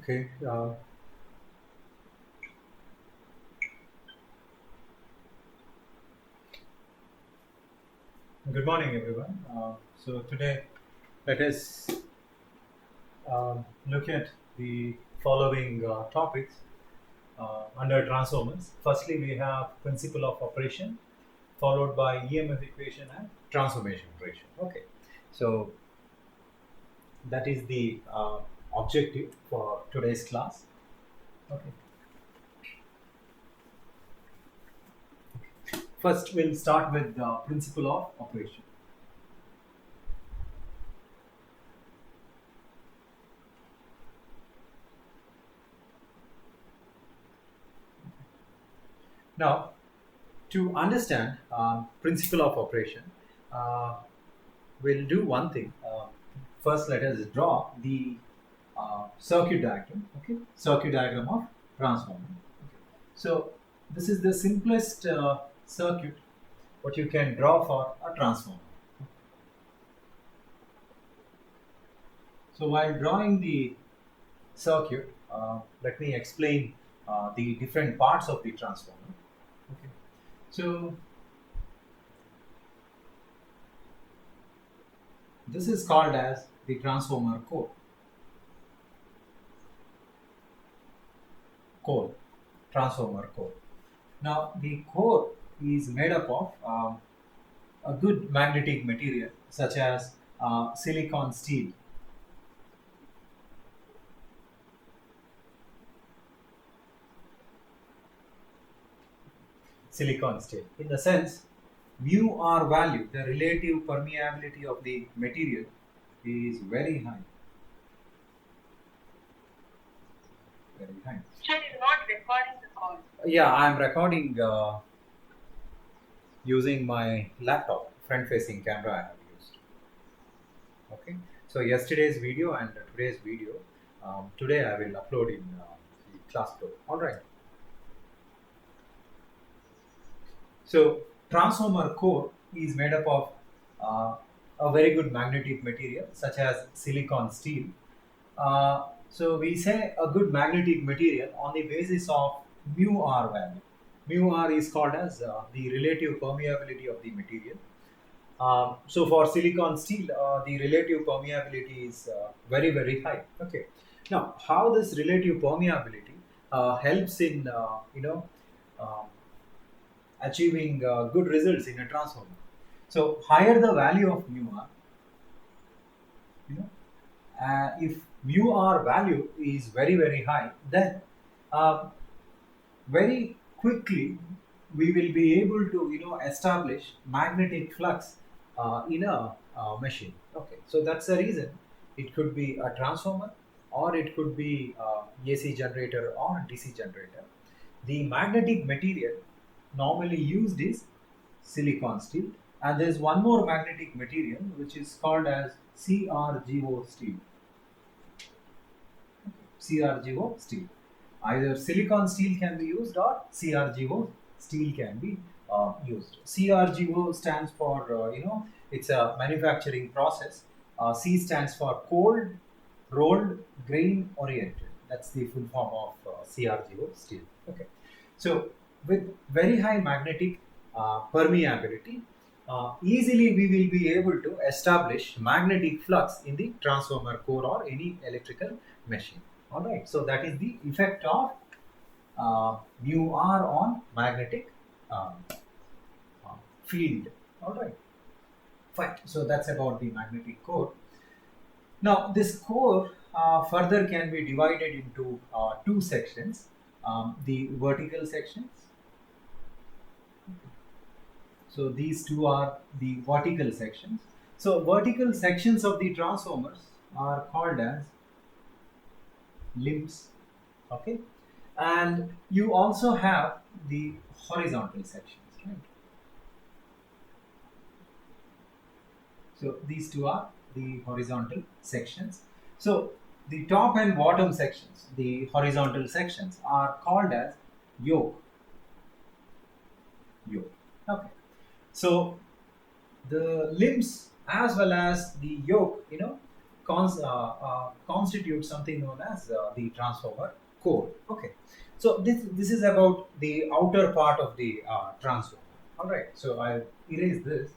Okay. Good morning, everyone. So today, let us look at the following topics under transformers. Firstly, we have principle of operation, followed by EMF equation and transformation operation. Okay. So that is the objective for today's class. Okay. First, we'll start with the principle of operation. Now, to understand principle of operation, uh, we'll do one thing. First, let us draw the circuit diagram. Okay, circuit diagram of transformer. Okay. So this is the simplest circuit what you can draw for a transformer. So while drawing the circuit, let me explain the different parts of the transformer. Okay. So this is called as the transformer core. Core, transformer core. Now the core is made up of a good magnetic material such as silicon steel. Silicon steel. In the sense, mu r value, the relative permeability of the material is very high. Very high. So it is not recording the call. Yeah, I am recording using my laptop, front-facing camera I have used. Okay. So yesterday's video and today's video, today I will upload in the class flow. All right. So transformer core is made up of a very good magnetic material such as silicon steel. So we say a good magnetic material on the basis of mu r value. Mu r is called as the relative permeability of the material. So for silicon steel, the relative permeability is very high. Okay. Now, how this relative permeability helps in um, achieving good results in a transformer. So higher the value of mu r, you know, if mu r value is very high, then uh, very quickly we will be able to establish magnetic flux in a machine. Okay, so that's the reason it could be a transformer or it could be AC generator or DC generator. The magnetic material normally used is silicon steel, and there's one more magnetic material which is called as CRGO steel. CRGO steel. Either silicon steel can be used or CRGO steel can be used. CRGO stands for, it's a manufacturing process. C stands for cold, rolled, grain oriented. That's the full form of CRGO steel. Okay. So with very high magnetic permeability, easily we will be able to establish magnetic flux in the transformer core or any electrical machine. All right, so that is the effect of mu r on magnetic um, field. All right, fine. So that's about the magnetic core. Now, this core further can be divided into two sections: the vertical sections. So these two are the vertical sections. So vertical sections of the transformers are called as limbs. Okay, and you also have the horizontal sections, right? So these two are the horizontal sections. So the top and bottom sections, the horizontal sections, are called as yoke. Yoke. Okay. So the limbs as well as the yoke, constitutes something known as the transformer core. Okay, so this is about the outer part of the transformer. All right, so I'll erase this.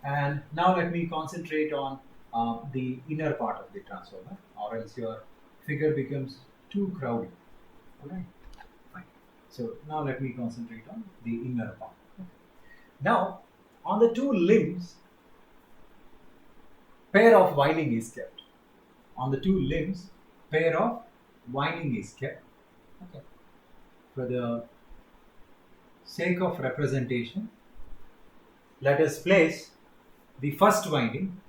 And now let me concentrate on the inner part of the transformer, or else your figure becomes too crowded. All right, fine. So now let me concentrate on the inner part. Now, on the two limbs, pair of winding is kept. On the two limbs, pair of winding is kept. Okay. For the sake of representation, let us place the first winding,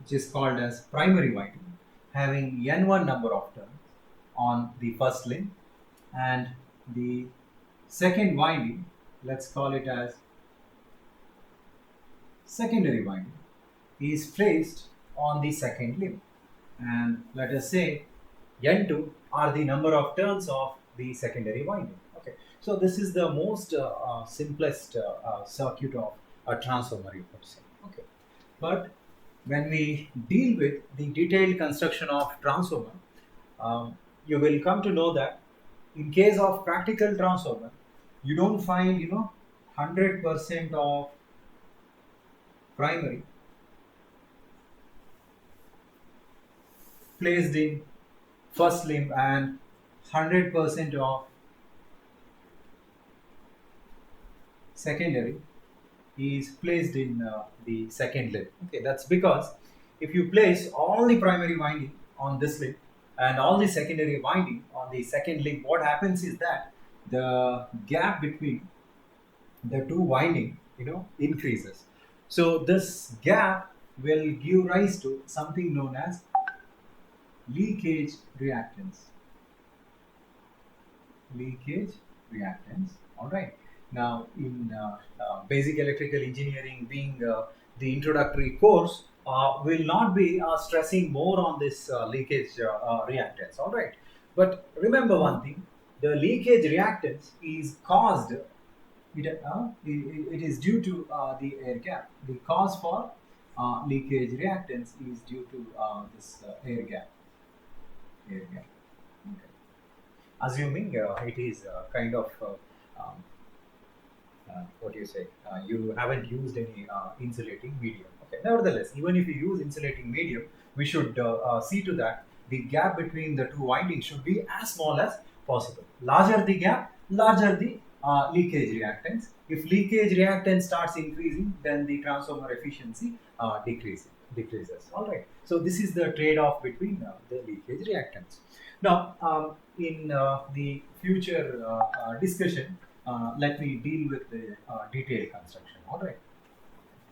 which is called as primary winding, having n1 number of turns on the first limb, and the second winding, let's call it as secondary winding, is placed on the second limb, and let us say n2 are the number of turns of the secondary winding. Okay, so this is the most simplest circuit of a transformer, you could say. Okay, but when we deal with the detailed construction of transformer, you will come to know that in case of practical transformer, you don't find 100% of primary placed in first limb and 100% of secondary is placed in the second limb. Okay, that's because if you place all the primary winding on this limb and all the secondary winding on the second limb, what happens is that the gap between the two winding increases. So this gap will give rise to something known as leakage reactance. Leakage reactance. All right. Now, in basic electrical engineering, being the introductory course, will not be stressing more on this leakage reactance. All right. But remember one thing: the leakage reactance is caused. It is due to the air gap. The cause for leakage reactance is due to this air gap. Air gap. Okay. Assuming it is kind of um, what do you say? You haven't used any insulating medium. Okay. Nevertheless, even if you use insulating medium, we should see to that the gap between the two windings should be as small as possible. Larger the gap, larger the leakage reactance. If leakage reactance starts increasing, then the transformer efficiency decreases. All right. So this is the trade-off between the leakage reactance. Now, in the future discussion, let me deal with the detailed construction. All right.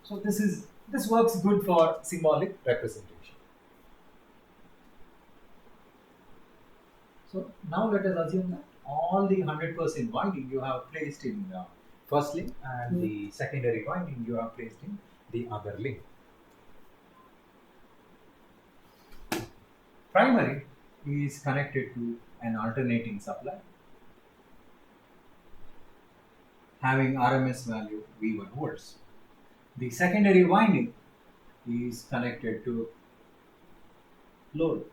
So this works good for symbolic representation. So now let us assume that all the 100% winding you have placed in first link, and the secondary winding you have placed in the other link. Primary is connected to an alternating supply having RMS value V1 volts. The secondary winding is connected to load.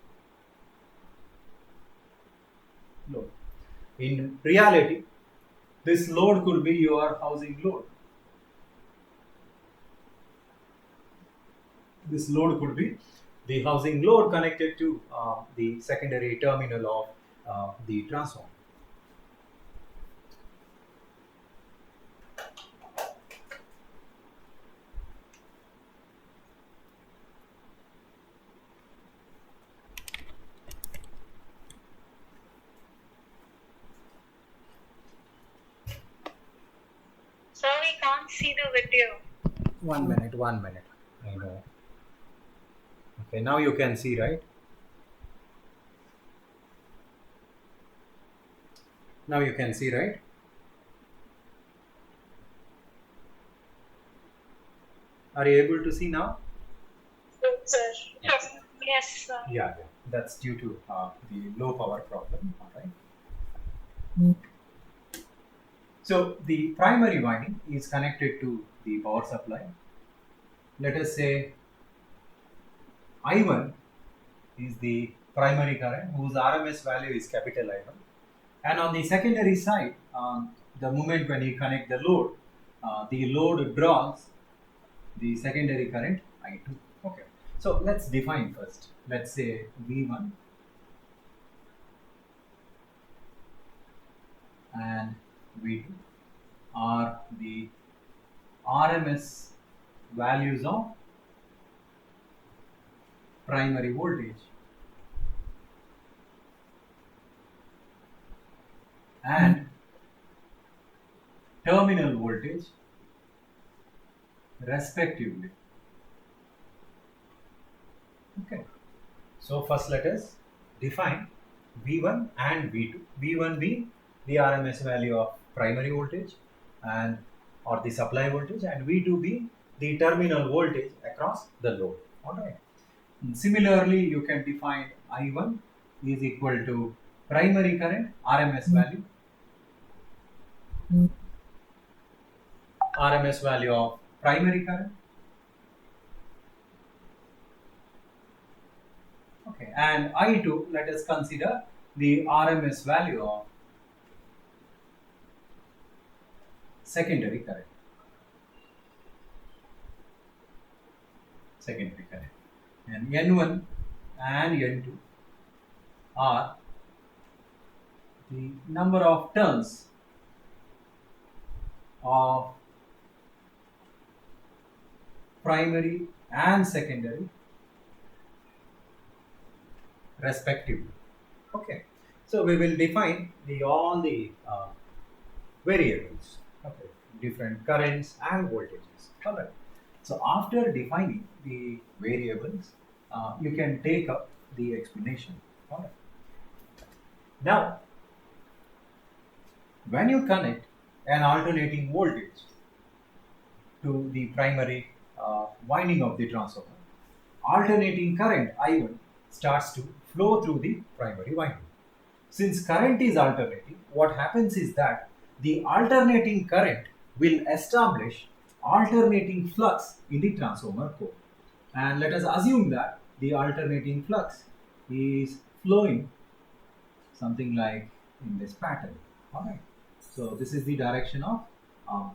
In reality, this load could be your housing load. This load could be the housing load connected to the secondary terminal of the transformer. So we can't see the video. 1 minute, 1 minute. I know. Okay, now you can see, right? Now you can see, right? Are you able to see now? Yes, sir. Yes, sir. Yeah. That's due to the low power problem. All right. So the primary winding is connected to the power supply. Let us say I1 is the primary current whose RMS value is capital I1. And on the secondary side, the moment when you connect the load draws the secondary current I2. Okay. So let's define first. Let's say V1 and V2 are the RMS values of primary voltage and terminal voltage respectively. Okay. So first let us define V1 and V2. V1 being the RMS value of primary voltage and or the supply voltage, and V2 being the terminal voltage across the load. Alright. Similarly, you can define I1 is equal to primary current RMS value of primary current. Okay, and I2, let us consider the RMS value of secondary current. And N1 and N2 are the number of turns of primary and secondary respectively. Okay, so we will define all the variables, okay, different currents and voltages. Alright. So after defining the variables, you can take up the explanation. Alright. Now, when you connect an alternating voltage to the primary winding of the transformer, alternating current I1 starts to flow through the primary winding. Since current is alternating, what happens is that the alternating current will establish alternating flux in the transformer core. And let us assume that the alternating flux is flowing something like in this pattern. Alright. So this is the direction of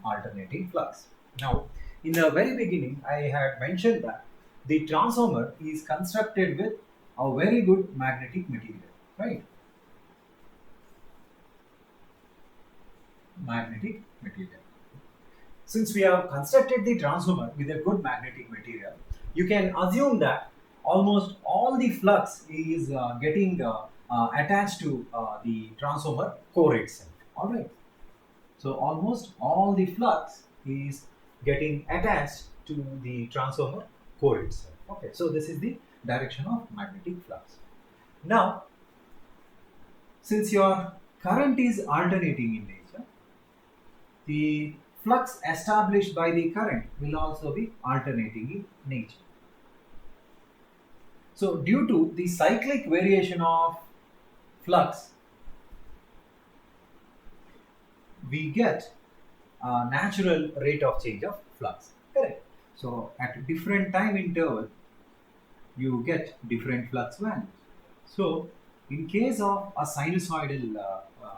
alternating flux. Now, in the very beginning, I had mentioned that the transformer is constructed with a very good magnetic material, right? Magnetic material. Since we have constructed the transformer with a good magnetic material, you can assume that almost all the flux is getting attached to the transformer core itself. Alright. So almost all the flux is getting attached to the transformer core itself. Okay. So this is the direction of magnetic flux. Now, since your current is alternating in nature, the flux established by the current will also be alternating in nature. So due to the cyclic variation of flux, we get a natural rate of change of flux. Correct. So at different time interval, you get different flux values. So in case of a sinusoidal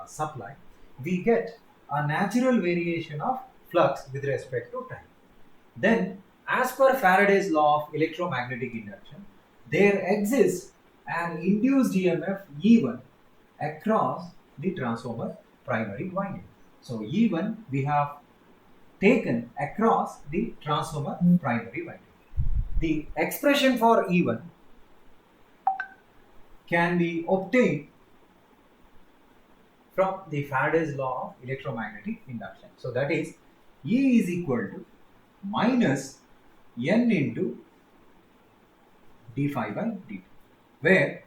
supply, we get a natural variation of flux with respect to time. Then, as per Faraday's law of electromagnetic induction, there exists an induced EMF E1 across the transformer primary winding. So E1 we have taken across the transformer primary winding. The expression for E1 can be obtained from the Faraday's law of electromagnetic induction. So that is E is equal to minus N into d phi by dt, where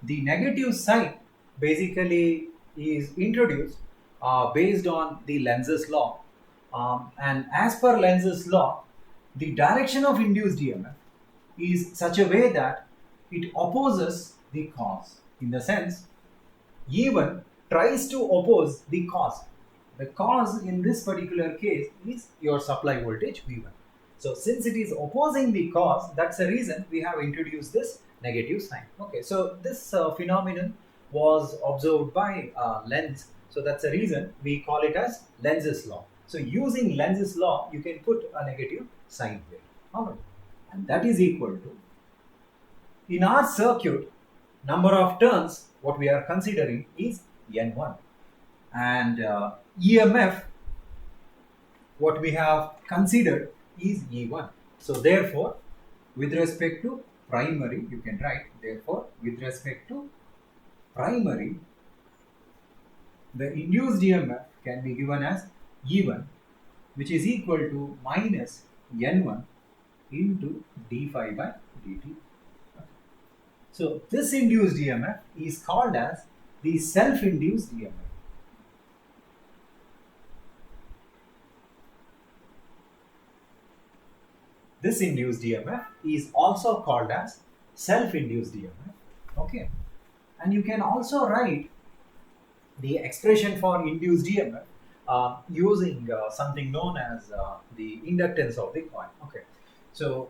the negative sign basically is introduced based on the Lenz's law, and as per Lenz's law, the direction of induced EMF is such a way that it opposes the cause. In the sense, E1 tries to oppose the cause. The cause in this particular case is your supply voltage V1. So since it is opposing the cause, that's the reason we have introduced this negative sign. Okay, so this phenomenon was observed by Lenz. So that's the reason we call it as Lenz's law. So using Lenz's law, you can put a negative sign here. Alright, and that is equal to, in our circuit, number of turns what we are considering is N1, and EMF what we have considered is E1. So therefore, with respect to primary, you can write, therefore with respect to primary, the induced EMF can be given as E1, which is equal to minus N1 into d phi by dt. So this induced EMF is called as the self-induced EMF. This induced EMF is also called as self-induced EMF. Okay, and you can also write the expression for induced EMF using something known as the inductance of the coil. Okay, so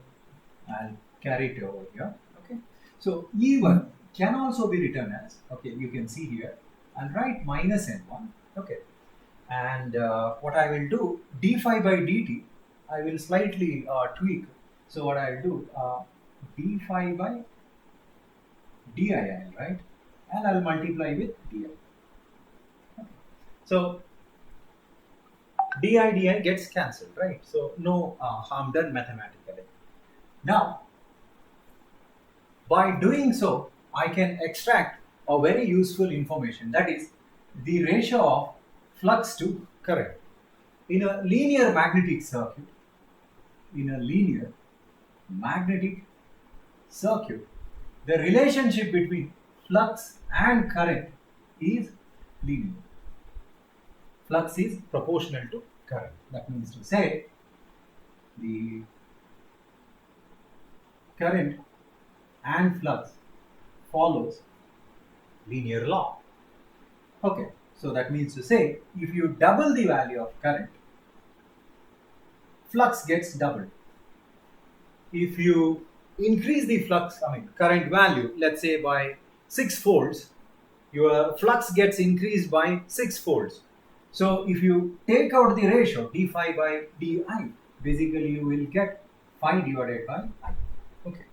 I'll carry it over here. Okay, so E1 can also be written as, okay, you can see here, I'll write minus N1. Okay, and what I will do, d phi by dt, I will slightly tweak. So what I will do, d phi by di, I'll write, and I'll multiply with di. Okay. So di gets cancelled, right? So no harm done mathematically. Now, by doing so, I can extract a very useful information, that is the ratio of flux to current. In a linear magnetic circuit, the relationship between flux and current is linear. Flux is proportional to current. That means to say, the current and flux follows linear law. Okay, so that means to say, if you double the value of current, flux gets doubled. If you increase the current value, let's say by 6 folds, your flux gets increased by 6 folds. So if you take out the ratio d phi by di, basically you will get phi divided by I. Okay,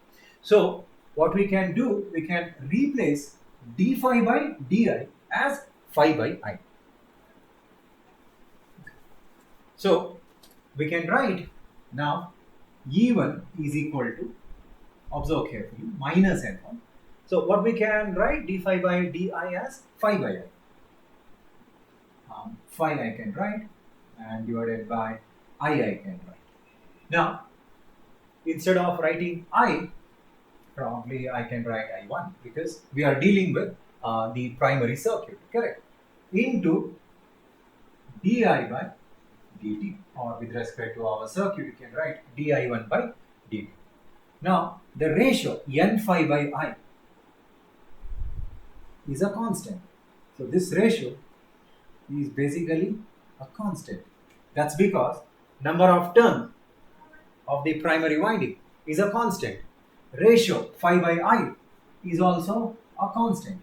so what we can do, we can replace d phi by di as phi by I. So we can write now E1 is equal to, observe carefully, minus N1. So what we can write, d phi by di as phi by I. Phi I can write, and divided by I can write. Now, instead of writing I, probably I can write I1, because we are dealing with the primary circuit, correct? Into di by dt, or with respect to our circuit, you can write di1 by dt. Now, the ratio n phi by I is a constant. So this ratio is basically a constant. That's because number of turns of the primary winding is a constant. Ratio phi by I is also a constant.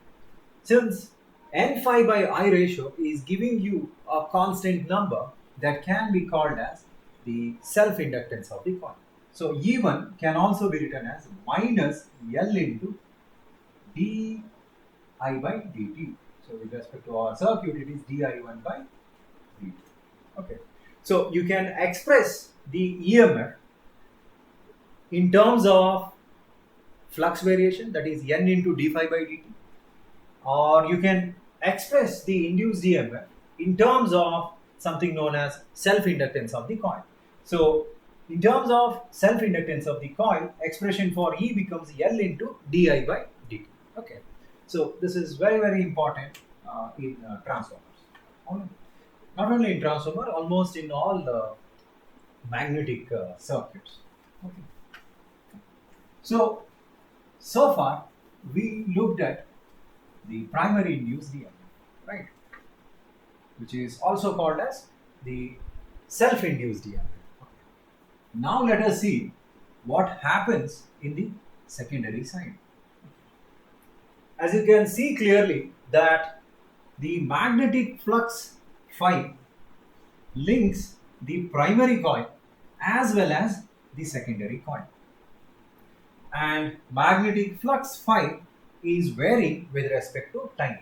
Since n phi by I ratio is giving you a constant number, that can be called as the self-inductance of the coil. So E1 can also be written as minus L into di by dt. So with respect to our circuit, it is di1 by dt. Okay. So you can express the EMF in terms of flux variation, that is n into d phi by dt, or you can express the induced EMF in terms of something known as self-inductance of the coil. So in terms of self-inductance of the coil, expression for E becomes L into di by dt. Okay, so this is very, very important in transformers. Not only in transformer, almost in all the magnetic circuits. Okay. So far we looked at the primary induced EMF, right? which is also called as the self-induced EMF. Now let us see what happens in the secondary side. As you can see clearly that the magnetic flux phi links the primary coil as well as the secondary coil. And magnetic flux phi is varying with respect to time.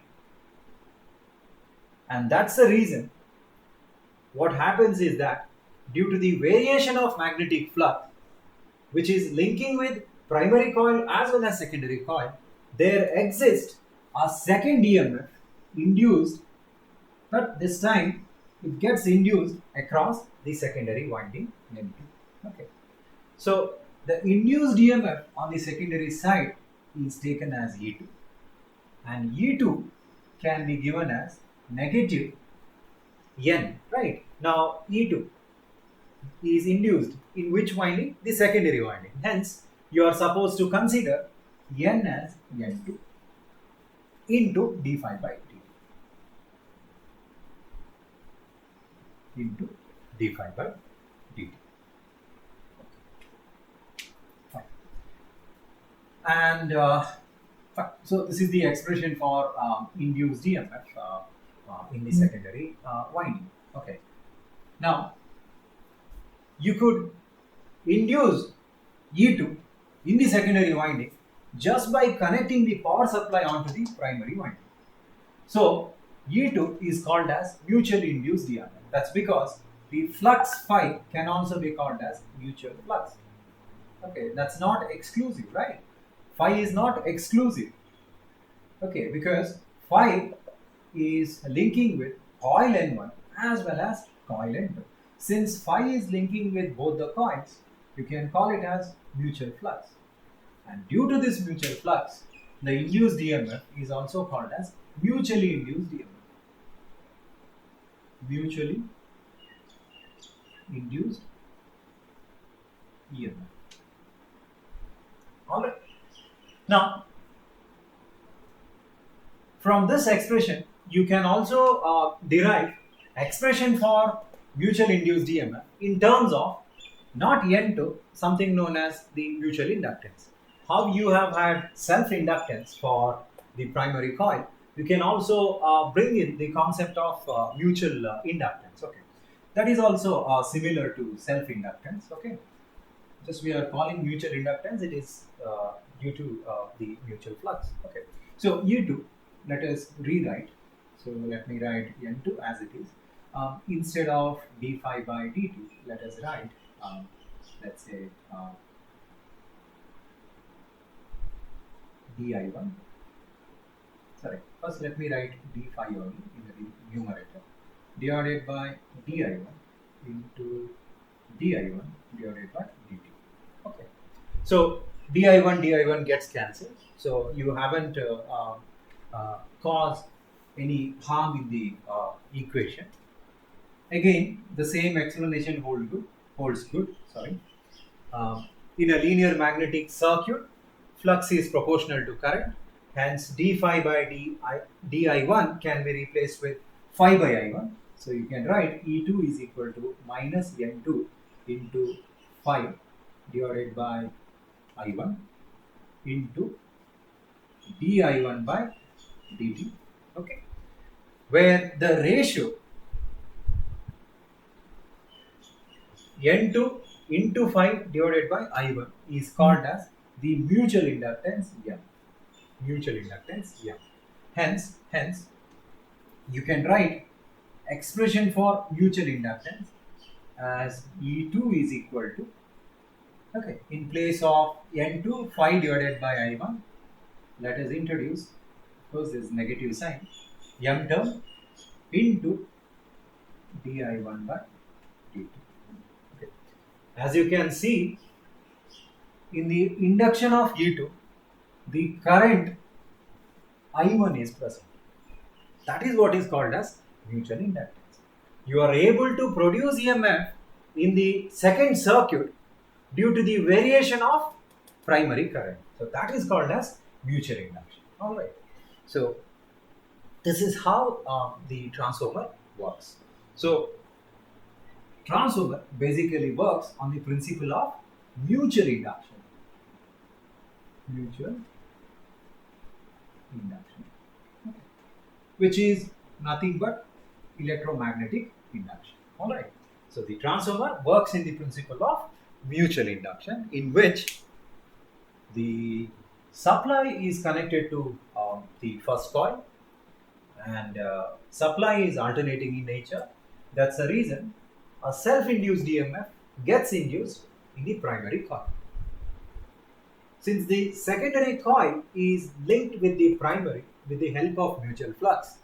And that's the reason what happens is that due to the variation of magnetic flux, which is linking with primary coil as well as secondary coil, there exists a second EMF induced, but this time it gets induced across the secondary winding N2. Okay. So the induced EMF on the secondary side is taken as E2, and E2 can be given as negative N, right? Now E2 is induced in which winding? The secondary winding. Hence, you are supposed to consider N as N2 into d phi by dt. Into d phi by dt. Fine. And fine. So this is the expression for induced EMF in the secondary winding. Okay. Now you could induce E2 in the secondary winding just by connecting the power supply onto the primary winding. So E2 is called as mutually induced EMF. That's because the flux phi can also be called as mutual flux. Okay, that's not exclusive, right? Phi is not exclusive. Okay, because phi is linking with coil N1 as well as coil N2. Since phi is linking with both the coils, you can call it as mutual flux. And due to this mutual flux, the induced EMF is also called as mutually induced EMF. Mutually induced EMF. Alright. Now, from this expression, you can also derive expression for mutual induced EMF in terms of not N2, something known as the mutual inductance. How you have had self-inductance for the primary coil, you can also bring in the concept of mutual inductance. Okay, that is also similar to self-inductance. Okay, just we are calling mutual inductance. It is due to the mutual flux. Okay, so U2, let us rewrite. So let me write N2 as it is. Instead of d phi by dt, let us write, let's say, di1. Sorry, first let me write d phi only in the numerator, divided by di1 into di1 divided by dt. Okay, so di1 gets cancelled, so you haven't caused any harm in the equation. Again, the same explanation holds good. Sorry. In a linear magnetic circuit, flux is proportional to current. Hence, d phi by di1 can be replaced with phi by I1. So you can write E2 is equal to minus N2 into phi divided by I1 into di1 by dt. Okay, where the ratio N2 into phi divided by I1 is called as the mutual inductance M. Mutual inductance M. Hence, you can write expression for mutual inductance as E2 is equal to, okay, in place of N2 phi divided by I1, let us introduce, of course, this negative sign, M term into di1 by dt. Okay. As you can see, in the induction of E2, the current I1 is present. That is what is called as mutual inductance. You are able to produce EMF in the second circuit due to the variation of primary current. So that is called as mutual induction. Alright. So this is how the transformer works. So transformer basically works on the principle of mutual induction. Mutual induction, okay, which is nothing but electromagnetic induction. All right. So the transformer works in the principle of mutual induction, in which the supply is connected to the first coil, and supply is alternating in nature. That's the reason a self-induced EMF gets induced in the primary coil. Since the secondary coil is linked with the primary with the help of mutual flux,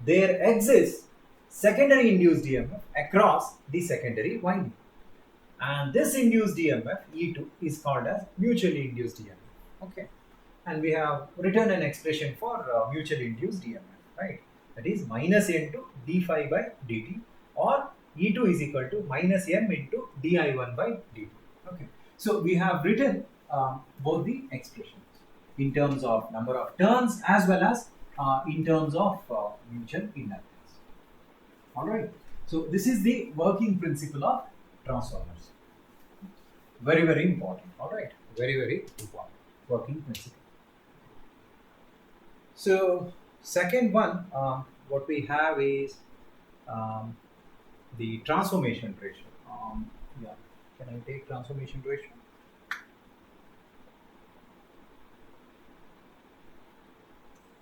there exists secondary induced EMF across the secondary winding. And this induced EMF, E2, is called as mutually induced EMF. Okay. And we have written an expression for mutually induced EMF, right? That is minus N2 d phi by dt, or E2 is equal to minus M into di1 by dt. Okay. So we have written both the expressions in terms of number of turns as well as in terms of mutual inductance. All right. So this is the working principle of transformers. Very, very important. All right. Very, very important working principle. So second one, what we have is the transformation ratio. Yeah. Can I take transformation ratio?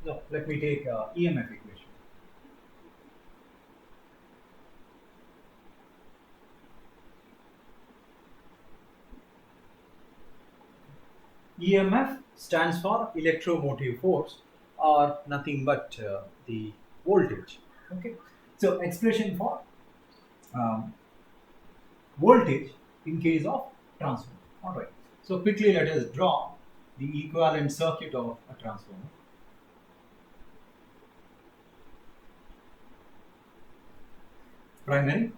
No, let me take EMF equation. EMF stands for electromotive force, or nothing but the voltage. Okay, so expression for voltage in case of transformer. All right. So quickly let us draw the equivalent circuit of a transformer. Primary,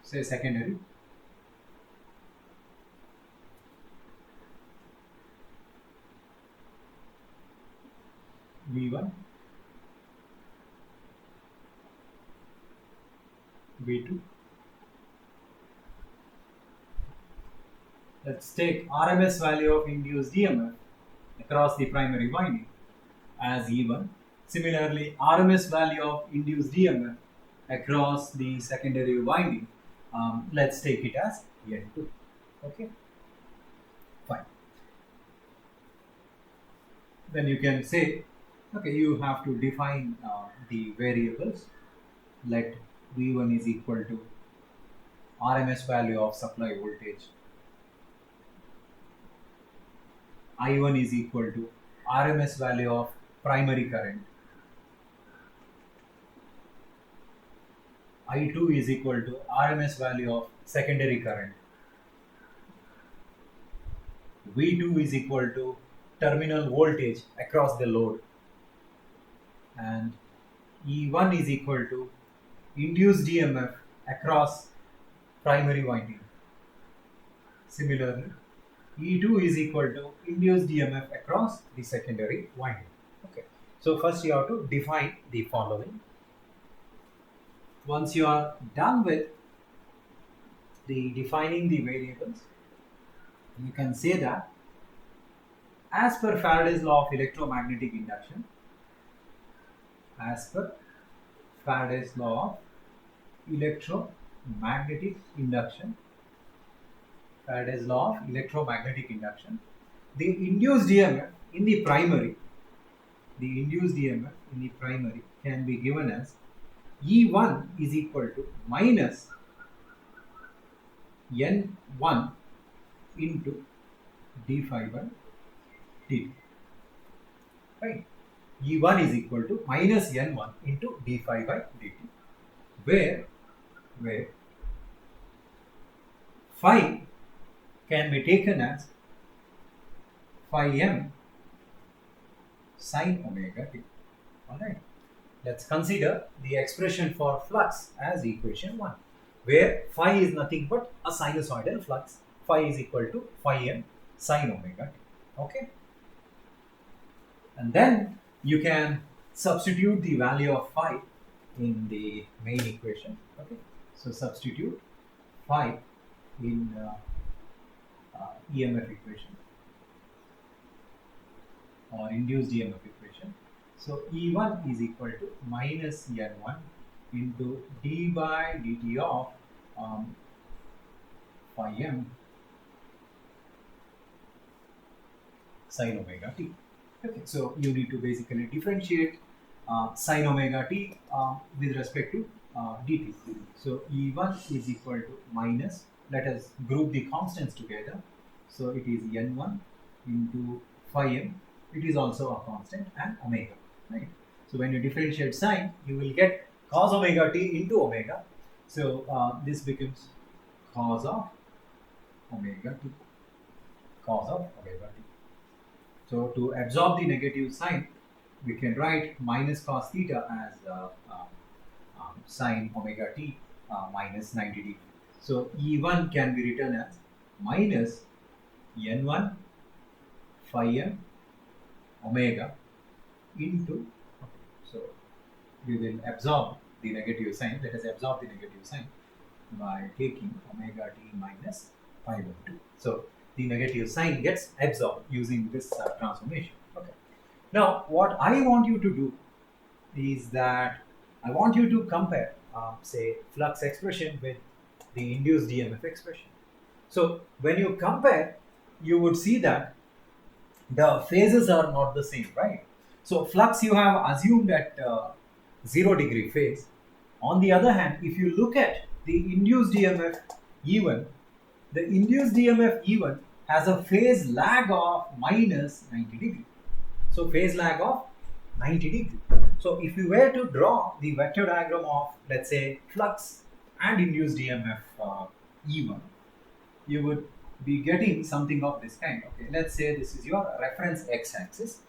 say secondary, V1, V2. Let's take RMS value of induced EMF across the primary winding as E1. Similarly, RMS value of induced EMF across the secondary winding, let's take it as N2. Okay, fine. Then you can say, okay, you have to define the variables. Let V1 is equal to RMS value of supply voltage, I1 is equal to RMS value of primary current, I2 is equal to RMS value of secondary current, V2 is equal to terminal voltage across the load, and E1 is equal to induced EMF across primary winding. Similarly, E2 is equal to induced EMF across the secondary winding. Okay. So first you have to define the following. Once you are done with the defining the variables, you can say that as per Faraday's law of electromagnetic induction, as per Faraday's law of electromagnetic induction, Faraday's law of electromagnetic induction, the induced EMF in the primary, can be given as E1 is equal to minus N1 into d phi by dt. Right? E1 is equal to minus N1 into d phi by dt, where phi can be taken as phi m sine omega t. Alright. Let's consider the expression for flux as equation 1, where phi is nothing but a sinusoidal flux. Phi is equal to phi m sine omega t. Okay. And then you can substitute the value of phi in the main equation. Okay, so substitute phi in EMF equation or induced EMF equation. So E1 is equal to minus N1 into d by dt of phi m sin omega t. Okay, so you need to basically differentiate sin omega t with respect to dt. So E1 is equal to minus, let us group the constants together. So it is N1 into phi m, it is also a constant, and omega, right? So when you differentiate sine, you will get cos omega t into omega. So this becomes cos of omega t, cos of omega t. So to absorb the negative sign, we can write minus cos theta as sine omega t minus 90 degree. So E1 can be written as minus N1 phi m omega into, so we will absorb the negative sign. Let us absorb the negative sign by taking omega t minus pi by 2. So the negative sign gets absorbed using this transformation. Okay. Now what I want you to do is that I want you to compare, say, flux expression with the induced EMF expression. So when you compare, you would see that the phases are not the same, right? So flux you have assumed at 0 degree phase. On the other hand, if you look at the induced EMF E1, the induced EMF E1 has a phase lag of minus 90 degree. So phase lag of 90 degree. So if you were to draw the vector diagram of, let's say, flux and induced EMF E1, you would be getting something of this kind. Okay, let's say this is your reference x-axis.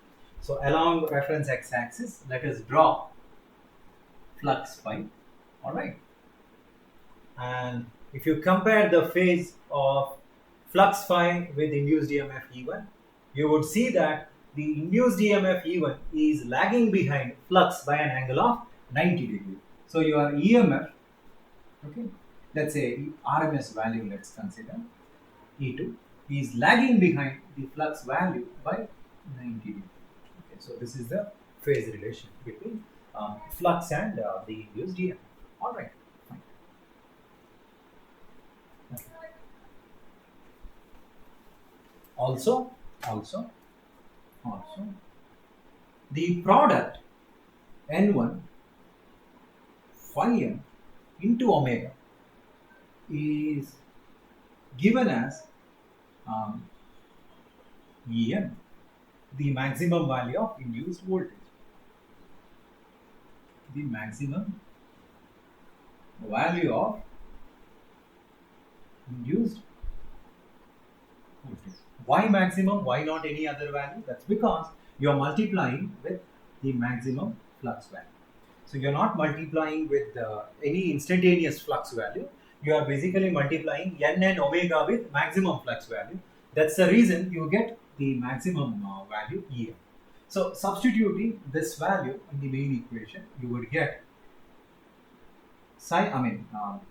So along reference x-axis, let us draw flux phi. All right. And if you compare the phase of flux phi with induced EMF E1, you would see that the induced EMF E1 is lagging behind flux by an angle of 90 degree. So your EMF, okay, let's say RMS value, let's consider E2, is lagging behind the flux value by 90 degree. Okay, so this is the phase relation between flux and the induced EMF. All right, fine. Okay. Also, the product N1 phi m into omega is given as EM, the maximum value of induced voltage. The maximum value of induced voltage. Why maximum? Why not any other value? That's because you are multiplying with the maximum flux value. So you're not multiplying with any instantaneous flux value. You are basically multiplying n and omega with maximum flux value. That's the reason you get the maximum value EM. So substituting this value in the main equation, you would get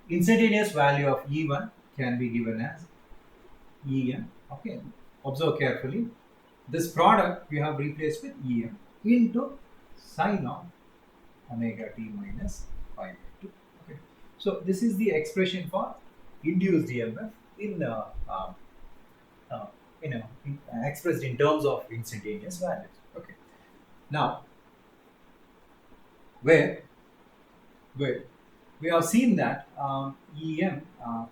instantaneous value of E1 can be given as EM. Okay, observe carefully. This product we have replaced with EM into sine of omega t minus pi by 2. Okay, so this is the expression for induced EMF expressed in terms of instantaneous values. Okay, now where we have seen that EM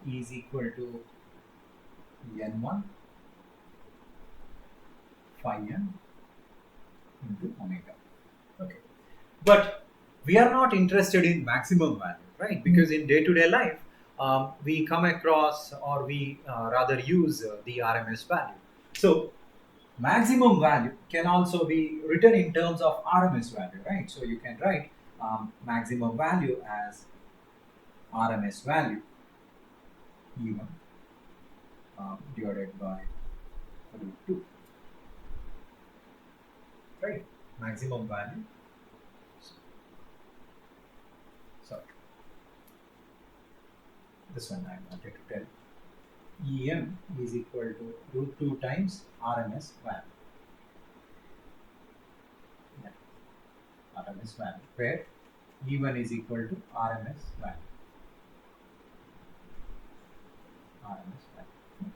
is equal to N1 phi m into omega. Okay, but we are not interested in maximum value, right? Because in day-to-day life, we come across, or we rather use the RMS value. So maximum value can also be written in terms of RMS value, right? So you can write maximum value as RMS value E1 divided by root 2, right? maximum value. Sorry, this one I wanted to tell. EM is equal to root 2 times RMS value. Yeah, RMS value, where E1 is equal to RMS value. RMS value.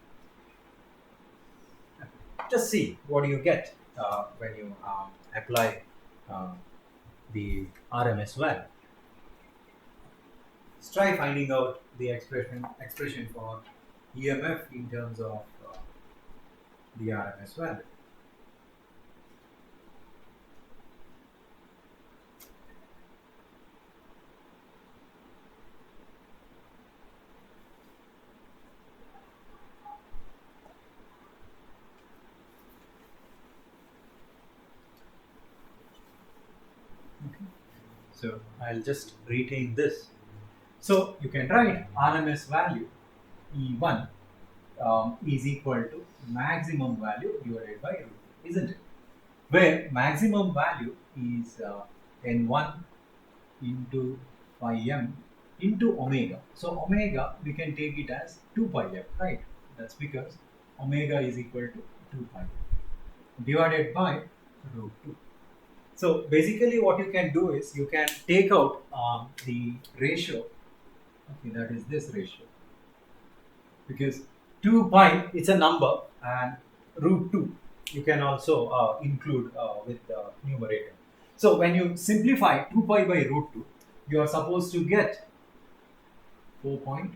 Just see what you get when you apply the RMS value. Let's try finding out the expression for EMF in terms of the RMS value. Okay. So I'll just retain this. So you can write RMS value E1 is equal to maximum value divided by root, isn't it? Where maximum value is N1 into pi m into omega. So omega we can take it as 2 pi m, right? That's because omega is equal to 2 pi divided by root 2. So basically what you can do is you can take out the ratio, okay, that is this ratio, because 2 pi is a number and root 2 you can also include with the numerator. So when you simplify 2 pi by root 2, you are supposed to get 4.44.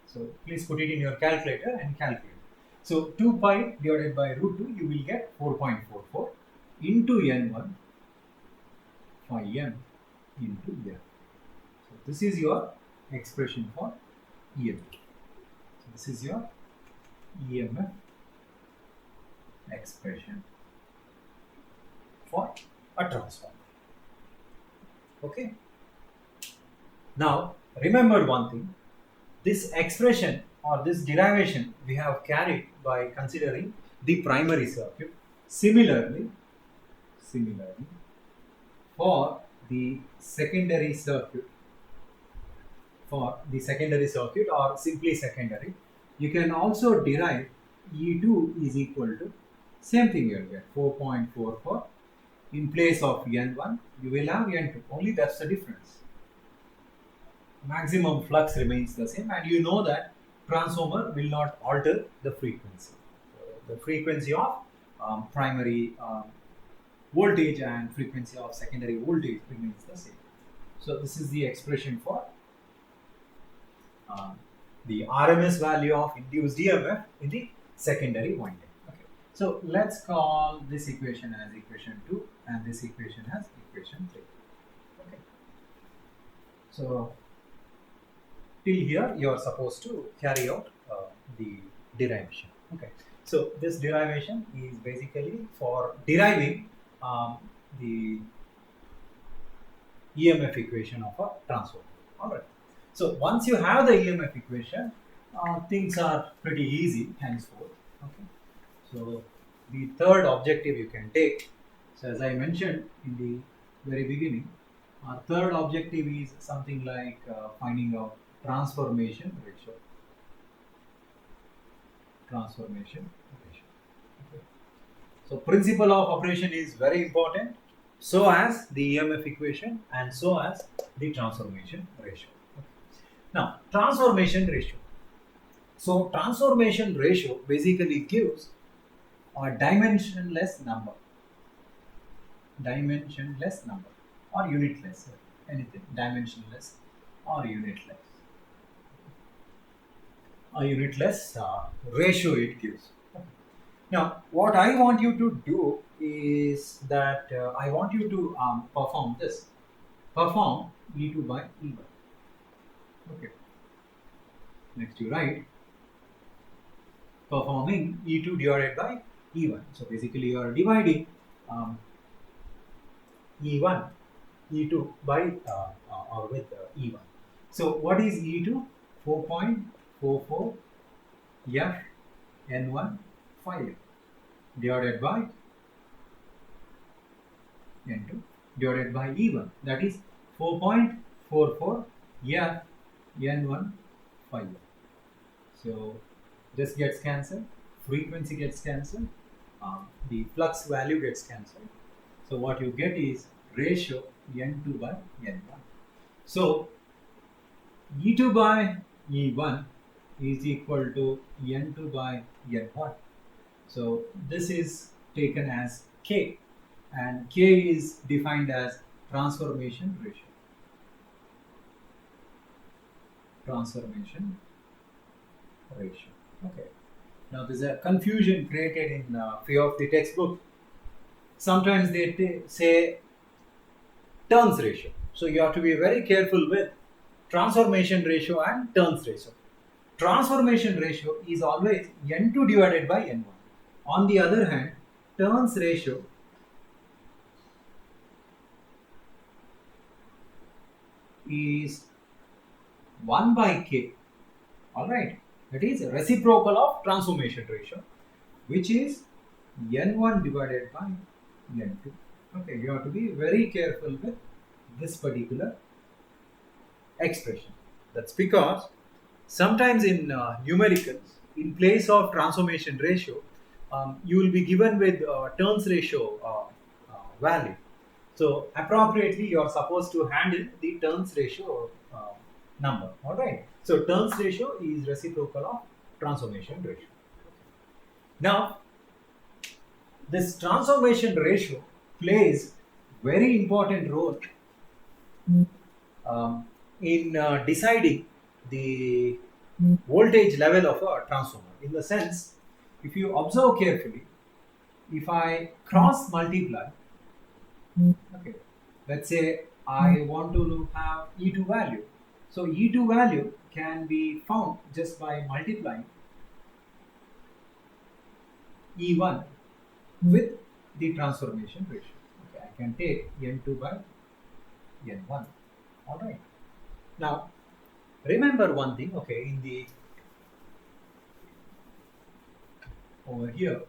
So please put it in your calculator and calculate. So 2 pi divided by root 2, you will get 4.44 into N1 phi m into M. So this is your expression for EMF. So this is your EMF expression for a transformer. Okay. Now remember one thing, this expression or this derivation we have carried by considering the primary circuit. Similarly for the secondary circuit, or simply secondary, you can also derive E2 is equal to, same thing you will get 4.44. In place of N1 you will have N2, only that's the difference. Maximum flux remains the same, and you know that transformer will not alter the frequency. The frequency of primary voltage and frequency of secondary voltage remains the same. So this is the expression for the RMS value of induced EMF in the secondary winding. Okay. So let's call this equation as equation 2 and this equation as equation 3. Okay. So till here you are supposed to carry out the derivation. Okay. So this derivation is basically for deriving the EMF equation of a transformer. All right. So once you have the EMF equation, things are pretty easy henceforth. Okay. So the third objective you can take. So as I mentioned in the very beginning, our third objective is something like finding out transformation ratio. Okay. So principle of operation is very important, so as the EMF equation and so as the transformation ratio. Okay. Now transformation ratio. So transformation ratio basically gives a dimensionless number or unitless, anything dimensionless or unitless. A unitless ratio it gives. Now, what I want you to do is that I want you to perform E2 by E1. Okay. Next, you write performing E2 divided by E1. So basically, you are dividing E1, E2 by or with E1. So what is E2? 4.44 F N1 5 divided by N2 divided by E1, that is 4.44 yeah, N1 5. So this gets cancelled, frequency gets cancelled, the flux value gets cancelled. So what you get is ratio N2 by N1. So E2 by E1 is equal to N2 by N1. So this is taken as K, and K is defined as transformation ratio. Transformation ratio. Okay. Now there's a confusion created in few of the textbook. Sometimes they say turns ratio. So you have to be very careful with transformation ratio and turns ratio. Transformation ratio is always N2 divided by N1. On the other hand, turns ratio is 1 by K. Alright, that is reciprocal of transformation ratio, which is N1 divided by N2. Okay, you have to be very careful with this particular expression. That's because sometimes in numericals, in place of transformation ratio, you will be given with turns ratio value. So appropriately, you are supposed to handle the turns ratio number. All right. So turns ratio is reciprocal of transformation ratio. Now, this transformation ratio plays very important role in deciding the voltage level of a transformer. In the sense, if you observe carefully, if I cross multiply, okay, let's say I want to have E2 value. So E2 value can be found just by multiplying E1 with the transformation ratio. Okay, I can take N2 by N1. All right. Now, remember one thing. Okay, in the over here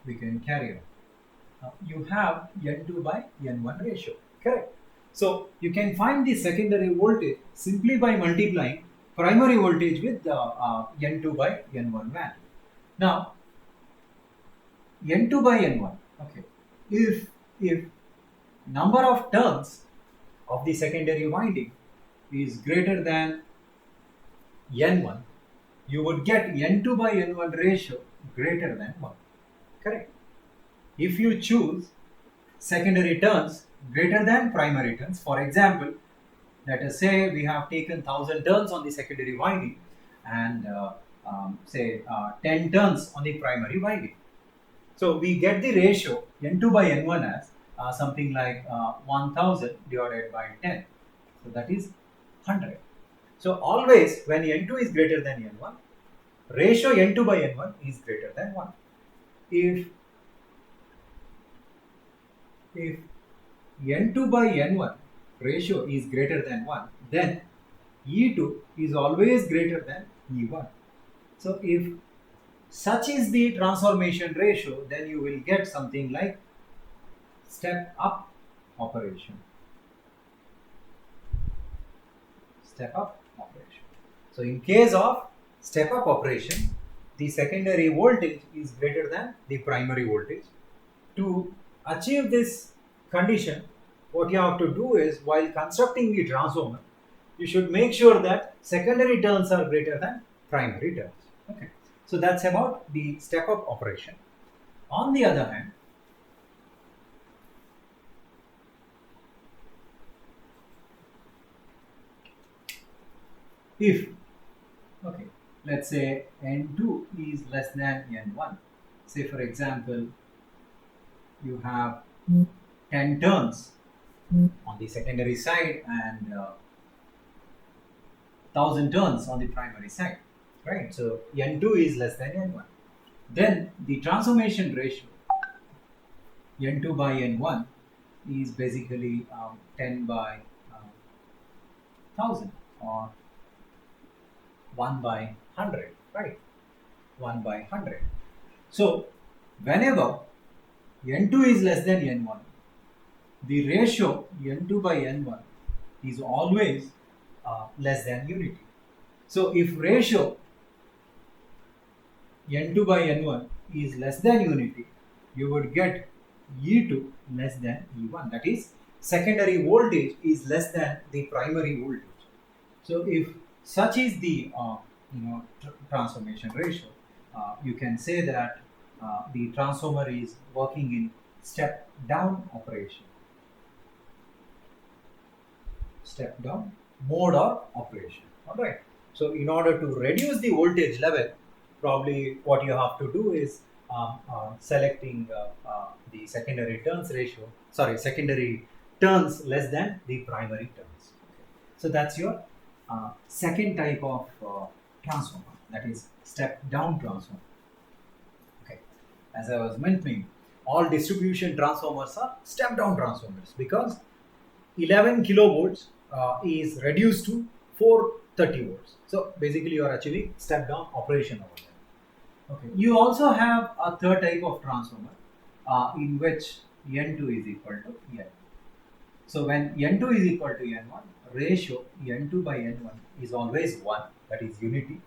we can carry on. You have N2 by N1 ratio. Correct. So you can find the secondary voltage simply by multiplying primary voltage with N2 by N1 value. Now, N2 by N1. Okay. If number of turns of the secondary winding is greater than N1, you would get N2 by N1 ratio greater than 1. Correct. If you choose secondary turns greater than primary turns, for example, let us say we have taken 1000 turns on the secondary winding and say 10 turns on the primary winding. So we get the ratio N2 by N1 as something like 1000 divided by 10. So that is 100. So always when N2 is greater than N1, ratio N2 by N1 is greater than 1. If N2 by N1 ratio is greater than 1, then E2 is always greater than E1. So if such is the transformation ratio, then you will get something like step up operation. Step up operation. So in case of step up operation, the secondary voltage is greater than the primary voltage. To achieve this condition, what you have to do is, while constructing the transformer, you should make sure that secondary turns are greater than primary turns. Okay. So that's about the step up operation. On the other hand, if, okay, let's say N2 is less than N1, say for example, you have 10 turns on the secondary side and 1000 turns on the primary side, right? So N2 is less than N1. Then the transformation ratio N2 by N1 is basically 10 by 1000 or 1 by 100, right? 1 by 100. So whenever N2 is less than N1, the ratio n2 by n1 is always less than unity. So if ratio n2 by n1 is less than unity, you would get E2 less than E1. That is, secondary voltage is less than the primary voltage. So if such is the transformation ratio, you can say that the transformer is working in step down operation, step down mode of operation. All right. So in order to reduce the voltage level, probably what you have to do is selecting the secondary turns ratio, sorry, secondary turns less than the primary turns. Okay. So that's your second type of transformer, that is step down transformer. Okay. As I was mentioning, all distribution transformers are step down transformers because 11 kilovolts is reduced to 430 volts. So basically you are achieving step down operation over there. Okay. You also have a third type of transformer in which N2 is equal to N. So when N2 is equal to N1, ratio N2 by N1 is always 1, that is unity.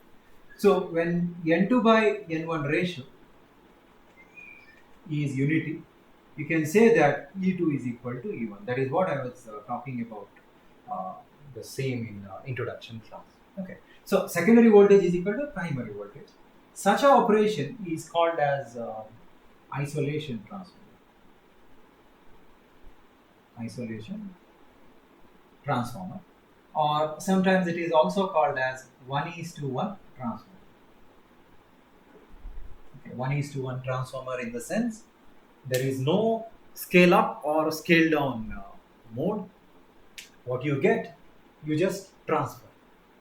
So when N2 by N1 ratio is unity, you can say that E2 is equal to E1. That is what I was talking about the same in introduction class. Okay. So secondary voltage is equal to primary voltage. Such an operation is called as isolation transformer. Isolation transformer, or sometimes it is also called as 1:1 transformer. Okay, 1:1 transformer in the sense there is no scale up or scale down mode. What you get, you just transfer.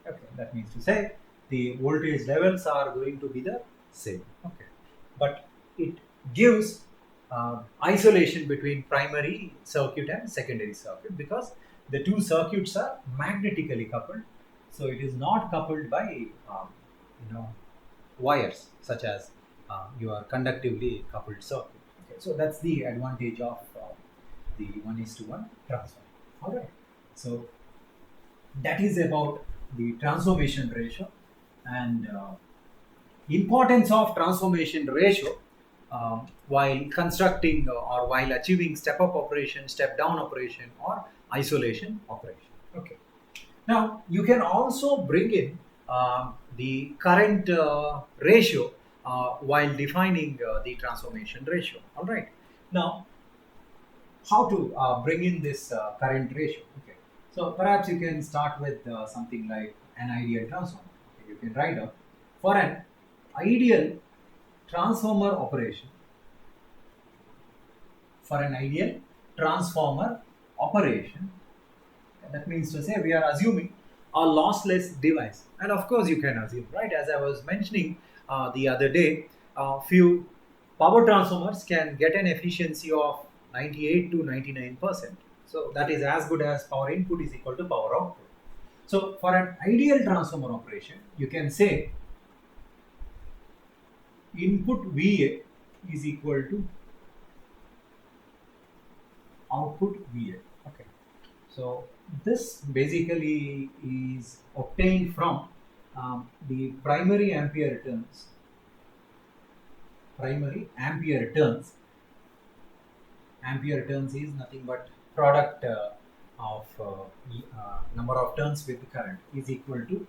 Okay, that means to say the voltage levels are going to be the same. Okay, but it gives isolation between primary circuit and secondary circuit because the two circuits are magnetically coupled. So it is not coupled by wires such as your conductively coupled circuit. Okay, so that's the advantage of the 1:1 transformer. All right. So that is about the transformation ratio and importance of transformation ratio while constructing or while achieving step up operation, step down operation, or isolation operation. Okay. Now you can also bring in the current ratio while defining the transformation ratio. All right. Now, how to bring in this current ratio? Okay. So perhaps you can start with something like an ideal transformer. Okay. You can write up for an ideal transformer operation. For an ideal transformer operation, that means to say we are assuming a lossless device, and of course you can assume, right? As I was mentioning the other day, few power transformers can get an efficiency of 98 to 99%. So that is as good as power input is equal to power output. So for an ideal transformer operation, you can say input VA is equal to output VA. Okay. So this basically is obtained from the primary ampere turns. Primary ampere turns. Ampere turns is nothing but product of number of turns with the current is equal to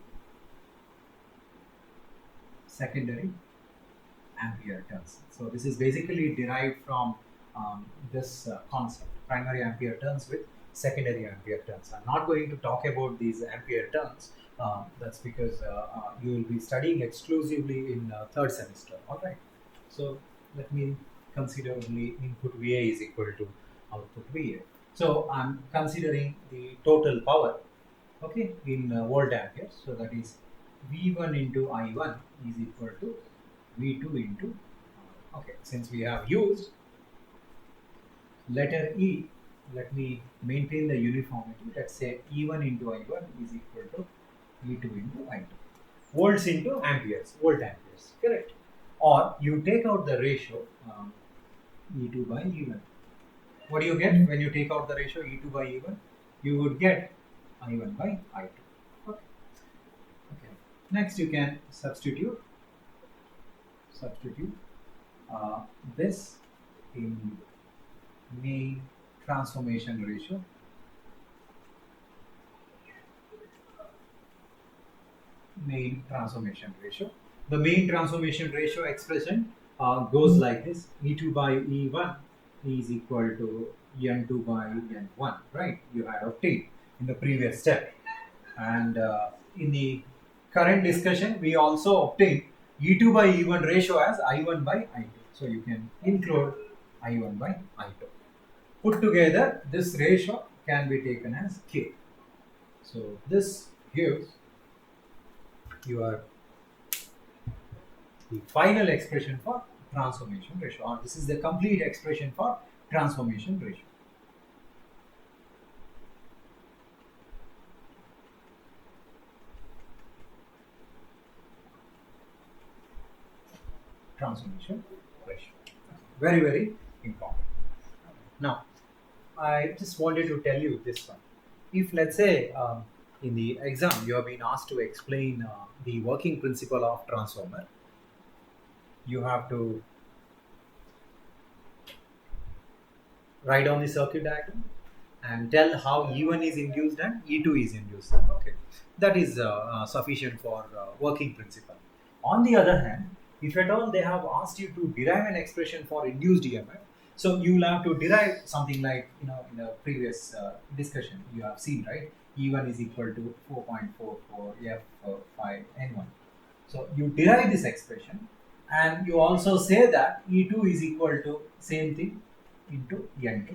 secondary ampere turns. So this is basically derived from this concept, primary ampere turns with secondary ampere turns. I'm not going to talk about these ampere turns. That's because you will be studying exclusively in third semester. All right. So let me consider only input VA is equal to output VA. So I'm considering the total power, okay, in volt amperes. So that is V1 into I1 is equal to V2 into, okay, since we have used letter E, let me maintain the uniformity. Let's say E1 into I1 is equal to E2 into I2. Volts into amperes, volt amperes, correct? Or you take out the ratio E2 by E1. what do you get when you take out the ratio E2 by E1? You would get I1 by I2. Okay. Okay. Next, you can substitute uh, this in main transformation ratio. Main transformation ratio. The main transformation ratio expression goes like this: E2 by E1 is equal to N2 by N1, right? You had obtained in the previous step. And in the current discussion, we also obtained E2 by E1 ratio as I1 by I2. So you can include I1 by I2. Put together, this ratio can be taken as K. So this gives your the final expression for transformation ratio, or this is the complete expression for transformation ratio. Transformation ratio. Very, very important. Now, I just wanted to tell you this one. If, let's say, in the exam you have been asked to explain the working principle of transformer, you have to write down the circuit diagram and tell how E1 is induced and E2 is induced. Okay, that is sufficient for working principle. On the other hand, if at all they have asked you to derive an expression for induced EMF, so you will have to derive something like, in the previous discussion you have seen, right? E1 is equal to 4.44 F5 N1. So you derive this expression, and you also say that E2 is equal to same thing into N2,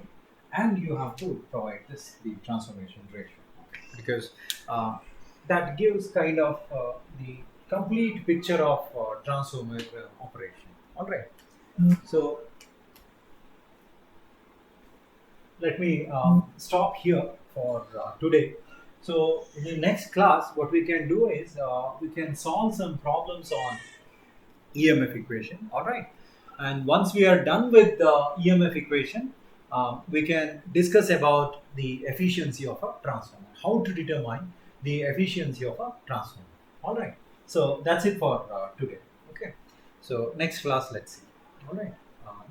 and you have to provide this the transformation ratio, because that gives kind of the complete picture of transformer operation. All right. So let me stop here for today. So in the next class, what we can do is we can solve some problems on EMF equation. All right. And once we are done with the EMF equation, we can discuss about the efficiency of a transformer, how to determine the efficiency of a transformer. All right. So that's it for today. Okay. So next class, let's see. All right.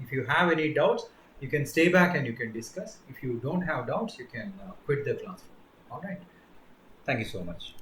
If you have any doubts, you can stay back and you can discuss. If you don't have doubts, you can quit the classroom. All right. Thank you so much.